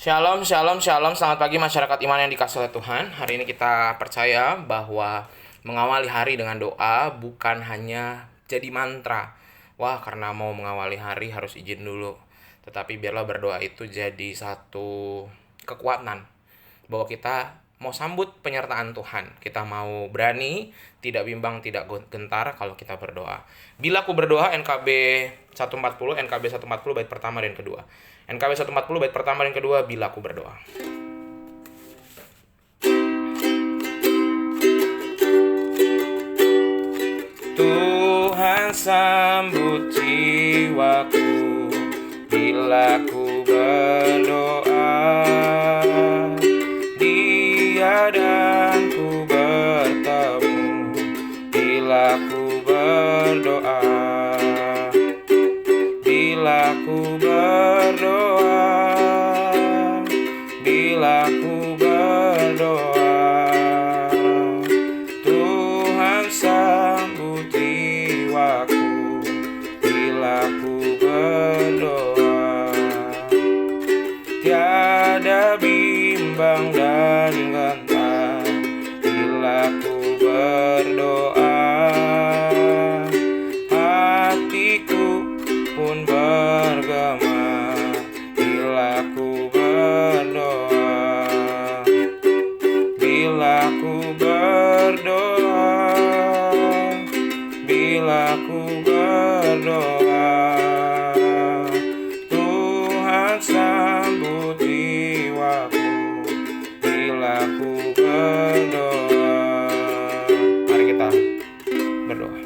Shalom, shalom, shalom. Selamat pagi masyarakat iman yang dikasihi oleh Tuhan. Hari ini kita percaya bahwa mengawali hari dengan doa bukan hanya jadi mantra. Wah, karena mau mengawali hari harus izin dulu. Tetapi biarlah berdoa itu jadi satu kekuatan bahwa kita mau sambut penyertaan Tuhan. Kita mau berani, tidak bimbang, tidak gentar kalau kita berdoa. Bila aku berdoa, NKB 140, NKB 140 bait pertama dan kedua. NKB 140 bait pertama dan kedua, bila aku berdoa. Tuhan sambut jiwaku bila ku berdoa, Dia dan ku bertemu bila ku berdoa, bila ku berdoa, bila ku berdoa. Tuhan sambut jiwaku bila ku berdoa. Tiada bimbang dan gentar bila ku berdoa. Hatiku pun bergema bila ku berdoa. Bila ku berdoa, bila ku berdoa, Tuhan sambut jiwaku bila ku berdoa. Mari kita berdoa.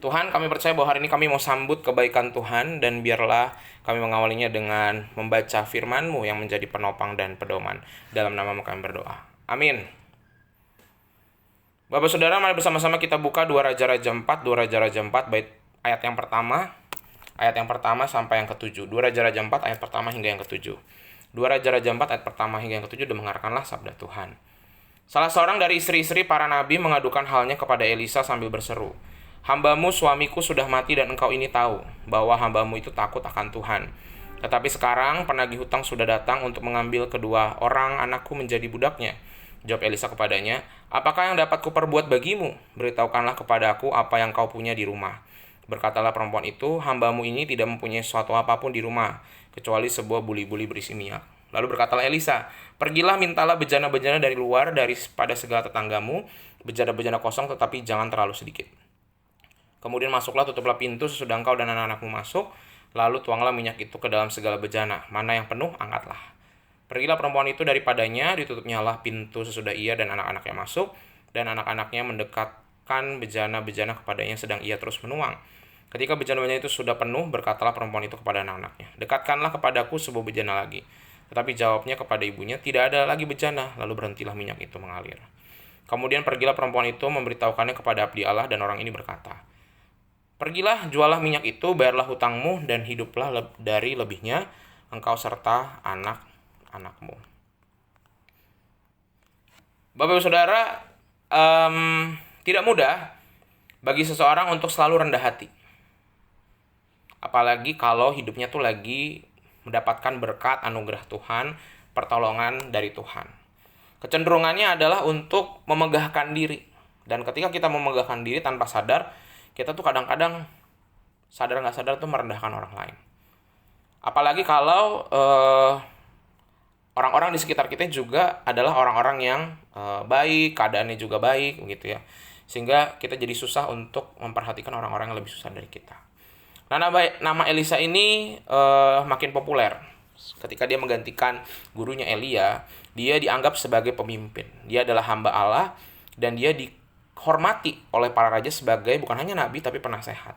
Tuhan, kami percaya bahwa hari ini kami mau sambut kebaikan Tuhan, dan biarlah kami mengawalinya dengan membaca firman-Mu yang menjadi penopang dan pedoman. Dalam nama-Mu kami berdoa. Amin. Bapak Saudara, mari bersama-sama kita buka 2 Raja-Raja 4, 2 Raja-Raja 4 bait ayat yang pertama sampai yang ke-7. 2 Raja-Raja 4 ayat pertama hingga yang ke-7. 2 Raja-Raja 4 ayat pertama hingga yang ke-7, dengarkanlah sabda Tuhan. Salah seorang dari istri-istri para nabi mengadukan halnya kepada Elisa sambil berseru, "Hambamu suamiku sudah mati dan engkau ini tahu bahwa hambamu itu takut akan Tuhan. Tetapi sekarang penagih hutang sudah datang untuk mengambil kedua orang anakku menjadi budaknya." Jawab Elisa kepadanya, "Apakah yang dapat kuperbuat bagimu? Beritahukanlah kepada aku apa yang kau punya di rumah." Berkatalah perempuan itu, "Hambamu ini tidak mempunyai sesuatu apapun di rumah, kecuali sebuah buli-buli berisi minyak." Lalu berkatalah Elisa, "Pergilah mintalah bejana-bejana dari luar daripada segala tetanggamu, bejana-bejana kosong tetapi jangan terlalu sedikit. Kemudian masuklah, tutuplah pintu sesudah engkau dan anak-anakmu masuk, lalu tuanglah minyak itu ke dalam segala bejana. Mana yang penuh, angkatlah." Pergilah perempuan itu daripadanya, ditutupnyalah pintu sesudah ia dan anak-anaknya masuk, dan anak-anaknya mendekatkan bejana-bejana kepadanya sedang ia terus menuang. Ketika bejana-bejana itu sudah penuh, berkatalah perempuan itu kepada anak-anaknya, "Dekatkanlah kepadaku sebuah bejana lagi." Tetapi jawabnya kepada ibunya, "Tidak ada lagi bejana." Lalu berhentilah minyak itu mengalir. Kemudian pergilah perempuan itu memberitahukannya kepada abdi Allah, dan orang ini berkata, "Pergilah, jualah minyak itu, bayarlah hutangmu, dan hiduplah dari lebihnya, engkau serta anak-anakmu." Bapak Ibu Saudara, tidak mudah bagi seseorang untuk selalu rendah hati. Apalagi kalau hidupnya tuh lagi mendapatkan berkat anugerah Tuhan, pertolongan dari Tuhan. Kecenderungannya adalah untuk memegahkan diri. Dan ketika kita memegahkan diri tanpa sadar, kita tuh kadang-kadang sadar nggak sadar tuh merendahkan orang lain. Apalagi kalau orang-orang di sekitar kita juga adalah orang-orang yang baik, keadaannya juga baik, gitu ya. Sehingga kita jadi susah untuk memperhatikan orang-orang yang lebih susah dari kita. Nah, nama Elisa ini makin populer. Ketika dia menggantikan gurunya Elia, dia dianggap sebagai pemimpin. Dia adalah hamba Allah, dan dia dihormati oleh para raja sebagai bukan hanya nabi, tapi penasehat.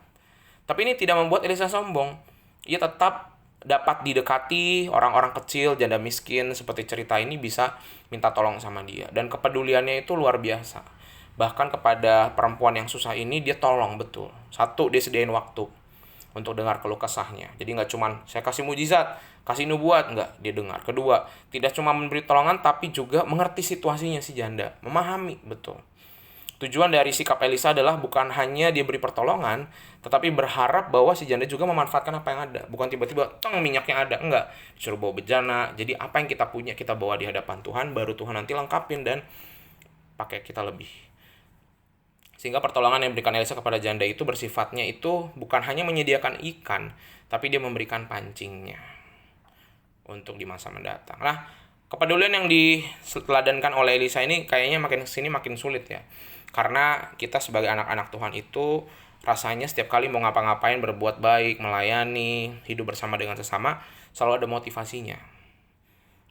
Tapi ini tidak membuat Elisa sombong. Ia tetap dapat didekati orang-orang kecil, janda miskin, seperti cerita ini bisa minta tolong sama dia. Dan kepeduliannya itu luar biasa. Bahkan kepada perempuan yang susah ini, dia tolong betul. Satu, dia sediain waktu untuk dengar keluh kesahnya. Jadi nggak cuman saya kasih mujizat, kasih nubuat, nggak, dia dengar. Kedua, tidak cuma memberi tolongan, tapi juga mengerti situasinya si janda, memahami betul. Tujuan dari sikap Elisa adalah bukan hanya dia beri pertolongan, tetapi berharap bahwa si janda juga memanfaatkan apa yang ada. Bukan tiba-tiba, tong minyaknya ada. Enggak, disuruh bawa bejana. Jadi apa yang kita punya kita bawa di hadapan Tuhan, baru Tuhan nanti lengkapin dan pakai kita lebih. Sehingga pertolongan yang diberikan Elisa kepada janda itu bersifatnya itu bukan hanya menyediakan ikan, tapi dia memberikan pancingnya untuk di masa mendatang. Nah, kepedulian yang diteladankan oleh Elisa ini kayaknya makin kesini makin sulit ya. Karena kita sebagai anak-anak Tuhan itu rasanya setiap kali mau ngapa-ngapain, berbuat baik, melayani, hidup bersama dengan sesama, selalu ada motivasinya.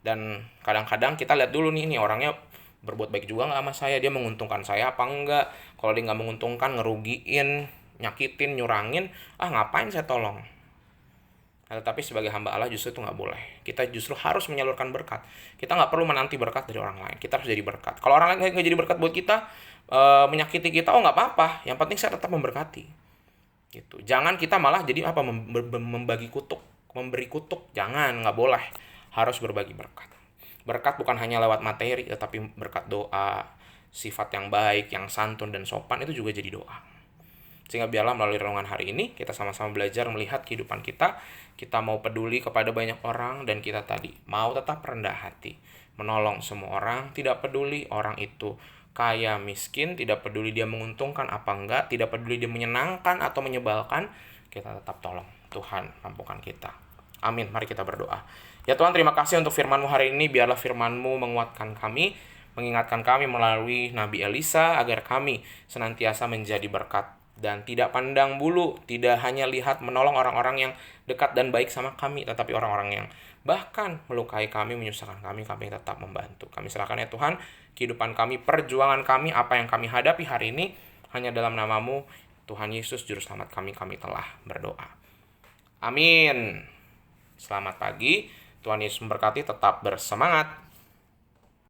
Dan kadang-kadang kita lihat dulu nih orangnya berbuat baik juga nggak sama saya, dia menguntungkan saya apa enggak. Kalau dia nggak menguntungkan, ngerugiin, nyakitin, nyurangin, ngapain saya tolong. Nah, tetapi sebagai hamba Allah justru itu nggak boleh. Kita justru harus menyalurkan berkat. Kita nggak perlu menanti berkat dari orang lain. Kita harus jadi berkat. Kalau orang lain nggak jadi berkat buat kita, menyakiti kita, nggak apa-apa. Yang penting saya tetap memberkati. Gitu. Jangan kita malah jadi membagi kutuk, memberi kutuk. Jangan, nggak boleh. Harus berbagi berkat. Berkat bukan hanya lewat materi, tetapi berkat doa, sifat yang baik, yang santun dan sopan itu juga jadi doa. Sehingga biarlah melalui renungan hari ini kita sama-sama belajar melihat kehidupan kita. Kita mau peduli kepada banyak orang dan kita tadi mau tetap rendah hati, menolong semua orang, tidak peduli orang itu kaya miskin, tidak peduli dia menguntungkan apa enggak, tidak peduli dia menyenangkan atau menyebalkan, kita tetap tolong. Tuhan mampukan kita. Amin. Mari kita berdoa. Ya Tuhan, terima kasih untuk firman-Mu hari ini. Biarlah firman-Mu menguatkan kami, mengingatkan kami melalui Nabi Elisa agar kami senantiasa menjadi berkat dan tidak pandang bulu, tidak hanya lihat menolong orang-orang yang dekat dan baik sama kami, tetapi orang-orang yang bahkan melukai kami, menyusahkan kami tetap membantu. Kami serahkan ya Tuhan, kehidupan kami, perjuangan kami, apa yang kami hadapi hari ini, hanya dalam nama-Mu, Tuhan Yesus, Juru Selamat kami telah berdoa. Amin. Selamat pagi, Tuhan Yesus memberkati, tetap bersemangat.